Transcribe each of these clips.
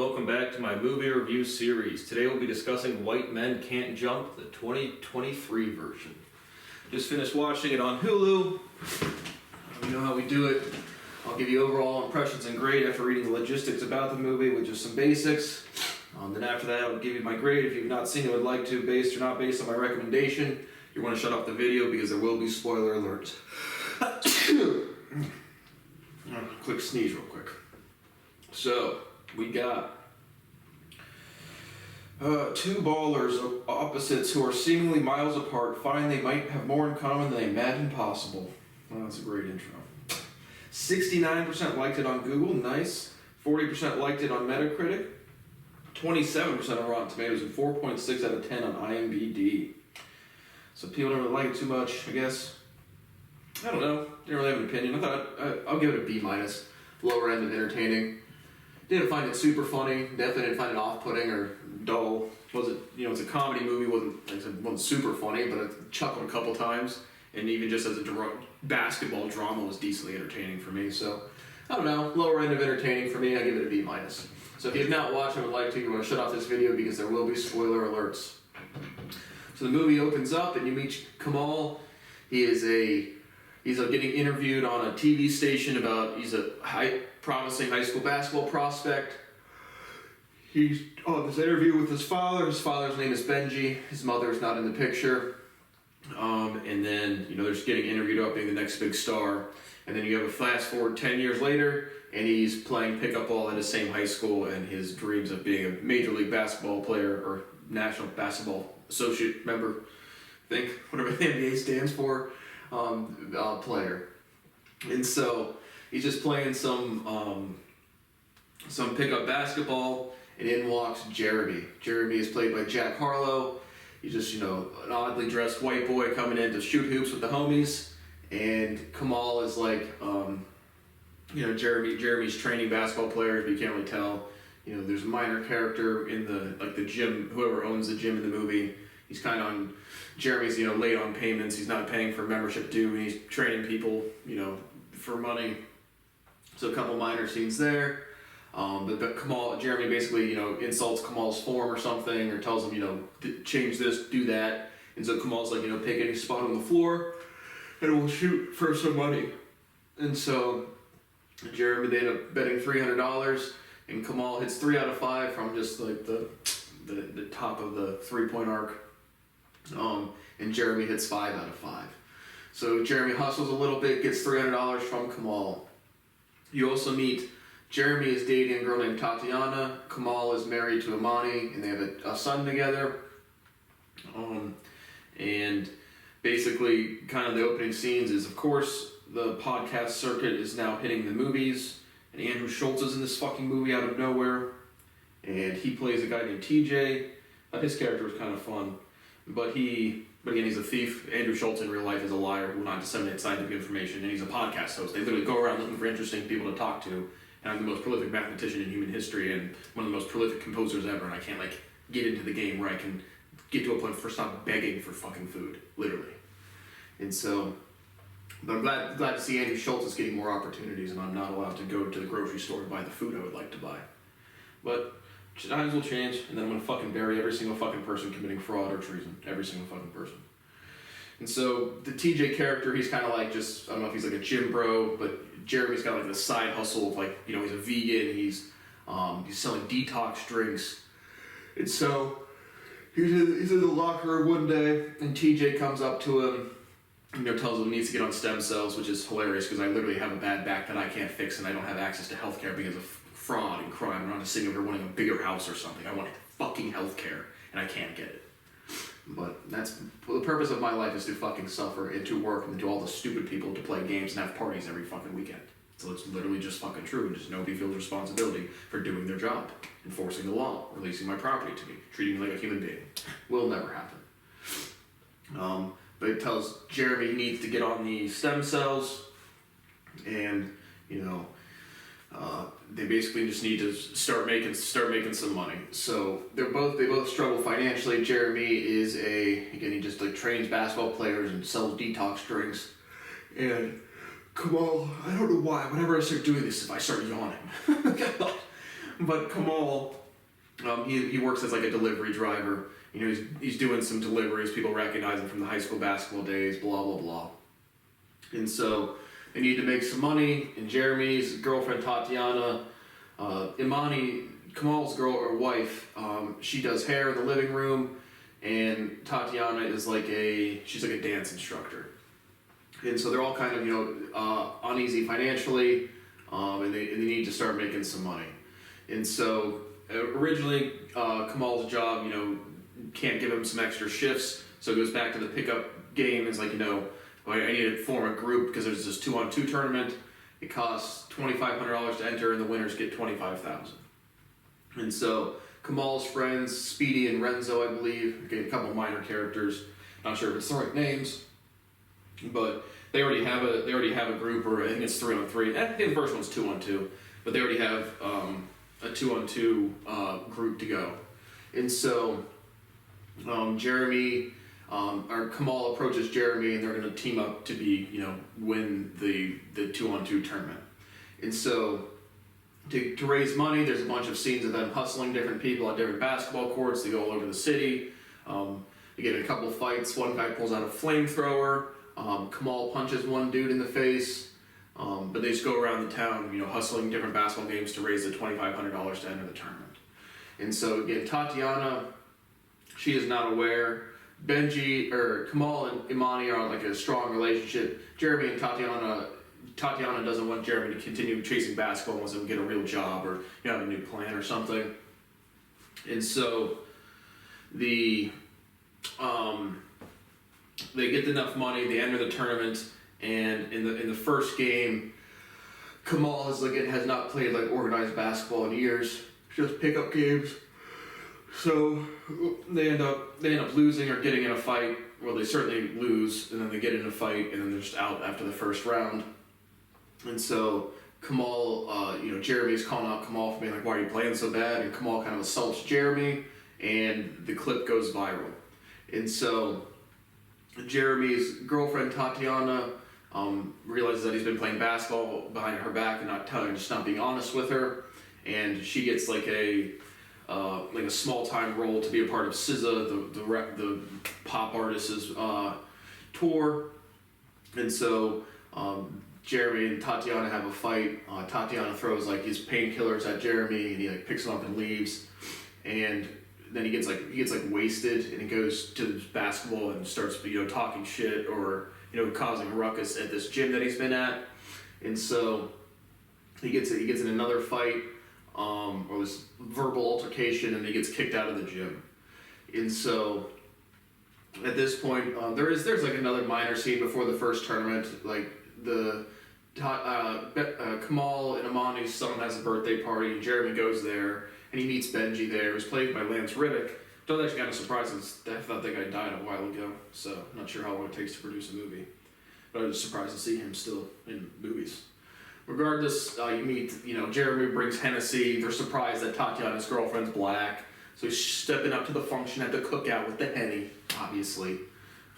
welcome back to my movie review series. Today we'll be discussing White Men Can't Jump, the 2023 version. Just finished watching it on Hulu. You know how we do it. I'll give you overall impressions and grade after reading the logistics about the movie with just some basics. Then after that I'll give you my grade. If you've not seen it, would like to, based or not based on my recommendation, you want to shut off the video because there will be spoiler alerts. Quick sneeze real quick. So, we got two ballers of opposites who are seemingly miles apart find they might have more in common than they imagined possible. Well, that's a great intro. 69% liked it on Google, nice. 40% liked it on Metacritic. 27% on Rotten Tomatoes, and 4.6 out of 10 on IMDb. So people don't really like it too much, I guess. I don't know. Didn't really have an opinion. I thought I'll give it a B-. Lower end of entertaining. Didn't find it super funny. Definitely didn't find it off-putting or dull. Was it? It's a comedy movie. Wasn't super funny, but I chuckled a couple times. And even just as a basketball drama was decently entertaining for me. So I don't know. Lower end of entertaining for me. I give it a B-. So if you have not watched and would like to, you want to shut off this video because there will be spoiler alerts. So the movie opens up and you meet Kamal. He's getting interviewed on a TV station about he's a promising high school basketball prospect. He's on this interview with his father. His father's name is Benji. His mother is not in the picture. And then, they're just getting interviewed about being the next big star. And then you have a fast forward 10 years later, and he's playing pickup ball at the same high school, and his dreams of being a major league basketball player or National Basketball Associate member, I think, whatever the NBA stands for, player. And so he's just playing some pickup basketball, and in walks Jeremy. Jeremy is played by Jack Harlow. He's just, an oddly dressed white boy coming in to shoot hoops with the homies. And Kamal is like, Jeremy's training basketball players, but you can't really tell. There's a minor character in the gym, whoever owns the gym in the movie. He's kind of on, Jeremy's, late on payments. He's not paying for membership due, and he's training people, for money. So a couple minor scenes there. But Jeremy basically, insults Kamal's form or something, or tells him, change this, do that. And so Kamal's like, pick any spot on the floor, and we'll shoot for some money. And so Jeremy, they end up betting $300, and Kamal hits 3 out of 5 from just like the top of the 3-point arc. And Jeremy hits 5 out of 5. So Jeremy hustles a little bit, gets $300 from Kamal. You also meet Jeremy is dating a girl named Tatiana. Kamal is married to Imani, and they have a son together. And basically, kind of the opening scenes is, of course, the podcast circuit is now hitting the movies, and Andrew Schultz is in this fucking movie out of nowhere, and he plays a guy named TJ. His character is kind of fun, but again, he's a thief. Andrew Schultz in real life is a liar who will not disseminate scientific information, and he's a podcast host. They literally go around looking for interesting people to talk to, and I'm the most prolific mathematician in human history and one of the most prolific composers ever, and I can't, get into the game where I can get to a point where I stop begging for fucking food, literally. And so, but I'm glad to see Andrew Schultz is getting more opportunities, and I'm not allowed to go to the grocery store and buy the food I would like to buy. But times will change, and then I'm gonna fucking bury every single fucking person committing fraud or treason. Every single fucking person. And so, the TJ character, he's kind of like just, I don't know if he's like a gym bro, but Jeremy's got this side hustle of he's a vegan, he's selling detox drinks. And so, he's in the locker room one day, and TJ comes up to him, tells him he needs to get on stem cells, which is hilarious because I literally have a bad back that I can't fix, and I don't have access to healthcare because of fraud and crime. I'm not sitting over wanting a bigger house or something. I want fucking healthcare, and I can't get it. But the purpose of my life is to fucking suffer and to work and to all the stupid people to play games and have parties every fucking weekend. So it's literally just fucking true, and just nobody feels responsibility for doing their job, enforcing the law, releasing my property to me, treating me like a human being. Will never happen. But it tells Jeremy he needs to get on the stem cells, and they basically just need to start making some money. So they both struggle financially. Jeremy is he just trains basketball players and sells detox drinks, and Kamal, I don't know why, whenever I start doing this, if I start yawning. But Kamal, he works as like a delivery driver. You know, he's doing some deliveries. People recognize him from the high school basketball days. Blah blah blah. And so they need to make some money. And Jeremy's girlfriend Tatiana, Imani, Kamal's girl or wife, she does hair in the living room, and Tatiana is she's like a dance instructor. And so they're all kind of uneasy financially, and they need to start making some money. And so originally Kamal's job can't give him some extra shifts, so it goes back to the pickup game. It's like I need to form a group because there's this 2-on-2 tournament. It costs $2,500 to enter, and the winners get $25,000. And so Kamal's friends, Speedy and Renzo, I believe, a couple minor characters. Not sure if it's the right names, but they already have a group, or I think it's 3-on-3. I think the first one's 2-on-2, but they already have a 2-on-2 group to go. And so Kamal approaches Jeremy, and they're going to team up to win the 2-on-2 tournament. And so to raise money, there's a bunch of scenes of them hustling different people at different basketball courts. They go all over the city. They get in a couple of fights. One guy pulls out a flamethrower. Kamal punches one dude in the face. But they just go around the town, hustling different basketball games to raise the $2,500 to enter the tournament. And so again, Tatiana, she is not aware. Kamal and Imani are like a strong relationship. Jeremy and Tatiana doesn't want Jeremy to continue chasing basketball unless he'll get a real job or have a new plan or something. And so they get enough money, they enter the tournament, and in the first game, Kamal has not played organized basketball in years, just pickup games. So they end up losing or getting in a fight. Well, they certainly lose, and then they get in a fight, and then they're just out after the first round. And so Kamal, Jeremy's calling out Kamal for being like, "Why are you playing so bad?" And Kamal kind of assaults Jeremy, and the clip goes viral. And so Jeremy's girlfriend Tatiana realizes that he's been playing basketball behind her back and just not being honest with her, and she gets a small time role to be a part of SZA, the pop artist's tour. And so Jeremy and Tatiana have a fight. Tatiana throws his painkillers at Jeremy, and he picks them up and leaves. And then he gets wasted, and he goes to basketball and starts talking shit or causing a ruckus at this gym that he's been at. And so he gets in another fight, or this verbal altercation, and he gets kicked out of the gym. And so at this point, there's another minor scene before the first tournament. Kamal and Imani's son has a birthday party, and Jeremy goes there, and he meets Benji there, who's played by Lance Reddick. I was actually kind of surprised, I thought that guy died a while ago, so I'm not sure how long it takes to produce a movie. But I was surprised to see him still in movies. Regardless, you meet, Jeremy brings Hennessy. They're surprised that Tatiana's girlfriend's black, so he's stepping up to the function at the cookout with the Henny, obviously.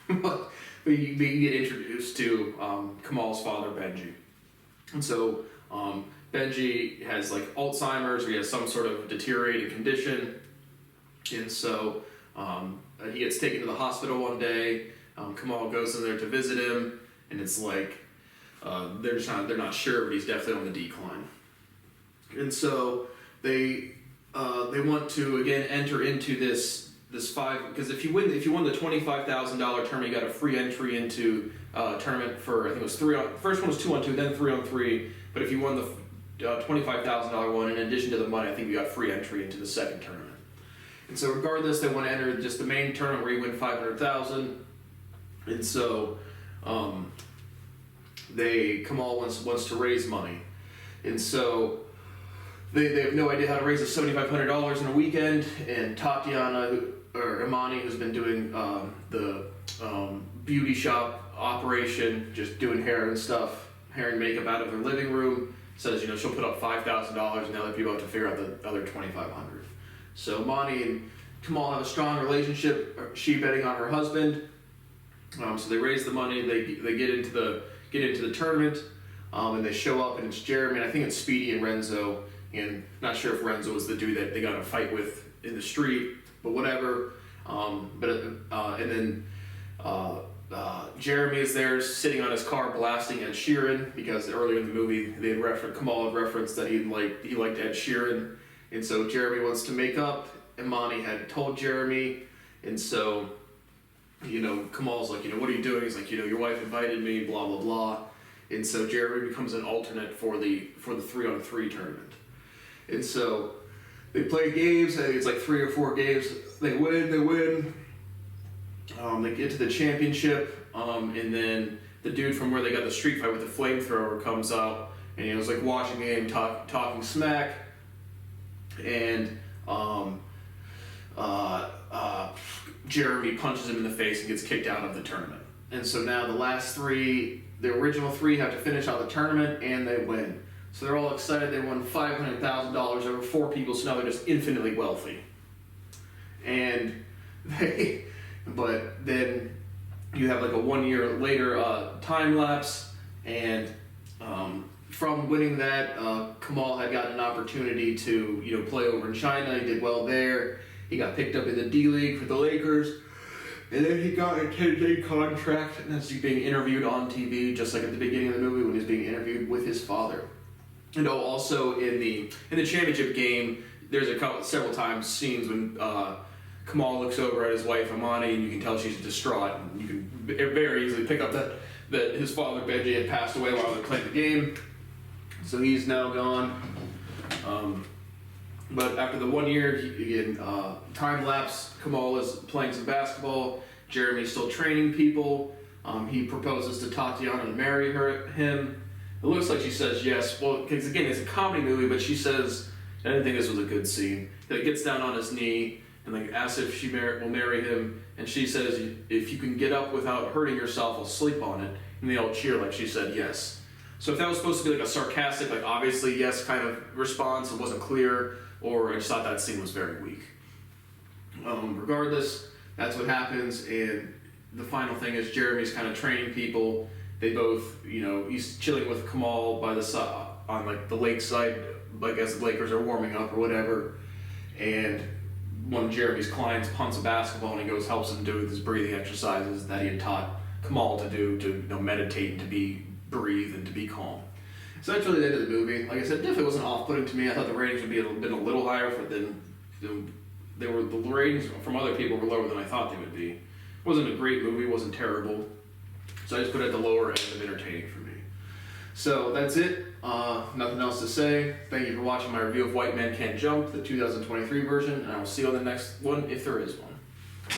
But you get introduced to Kamal's father, Benji. And so Benji has Alzheimer's, or he has some sort of deteriorating condition. And so he gets taken to the hospital one day. Kamal goes in there to visit him, and it's they're not sure, but he's definitely on the decline. And so they want to again enter into this because if you won the $25,000 tournament, you got a free entry into tournament for, I think it was first one was 2-on-2, then 3-on-3. But if you won the $25,000 one, in addition to the money, I think you got free entry into the second tournament. And so regardless, they want to enter just the main tournament where you win $500,000. And so Kamal wants to raise money. And so they have no idea how to raise the $7,500 in a weekend. And Tatiana, or Imani, who's been doing the beauty shop operation, just doing hair and makeup out of their living room, says she'll put up $5,000, and the other people have to figure out the other $2,500. So Imani and Kamal have a strong relationship. She betting on her husband. So they raise the money. They get into the tournament, and they show up, and it's Jeremy, and I think it's Speedy and Renzo, and not sure if Renzo was the dude that they got in a fight with in the street, but whatever. And then Jeremy is there sitting on his car blasting Ed Sheeran, because earlier in the movie Kamal had referenced that he liked Ed Sheeran, and so Jeremy wants to make up. Imani had told Jeremy, and so Kamal's like, what are you doing? He's like, your wife invited me, blah blah blah, and so Jeremy becomes an alternate for the 3-on-3 tournament, and so they play games. I think it's like 3 or 4 games. They win. They get to the championship, and then the dude from where they got the street fight with the flamethrower comes out, and he was like watching the game, talking smack, and Jeremy punches him in the face and gets kicked out of the tournament. And so now the original 3 have to finish out the tournament, and they win. So they're all excited. They won $500,000 over 4 people, so now they're just infinitely wealthy. But then you have like a 1 year later time lapse, and from winning that, Kamal had gotten an opportunity to play over in China. He did well there. He got picked up in the D-League for the Lakers, and then he got a 10-day contract, and as he's being interviewed on TV, just like at the beginning of the movie when he's being interviewed with his father. And also in the championship game, there's several times scenes when Kamal looks over at his wife Imani, and you can tell she's distraught. And you can very easily pick up that his father Benji had passed away while they were playing the game, so he's now gone. But after the 1 year, time lapse, Kamal is playing some basketball. Jeremy's still training people. He proposes to Tatiana to marry him. It looks like she says yes. Well, because again, it's a comedy movie, but she says, I didn't think this was a good scene. He gets down on his knee and asks if she will marry him, and she says, if you can get up without hurting yourself, I'll sleep on it. And they all cheer like she said yes. So if that was supposed to be like a sarcastic, like obviously yes kind of response, it wasn't clear, or I just thought that scene was very weak. Regardless, that's what happens, and the final thing is Jeremy's kind of training people. They both, he's chilling with Kamal by on like the lakeside, like as the Lakers are warming up or whatever, and one of Jeremy's clients punts a basketball, and he helps him do his breathing exercises that he had taught Kamal to do, to meditate and to breathe and to be calm. So that's really the end of the movie. Like I said, definitely wasn't off-putting to me. I thought the ratings would been a little higher, but then the ratings from other people were lower than I thought they would be. It wasn't a great movie, wasn't terrible. So I just put it at the lower end of entertaining for me. So that's it. Nothing else to say. Thank you for watching my review of White Men Can't Jump, the 2023 version, and I will see you on the next one if there is one.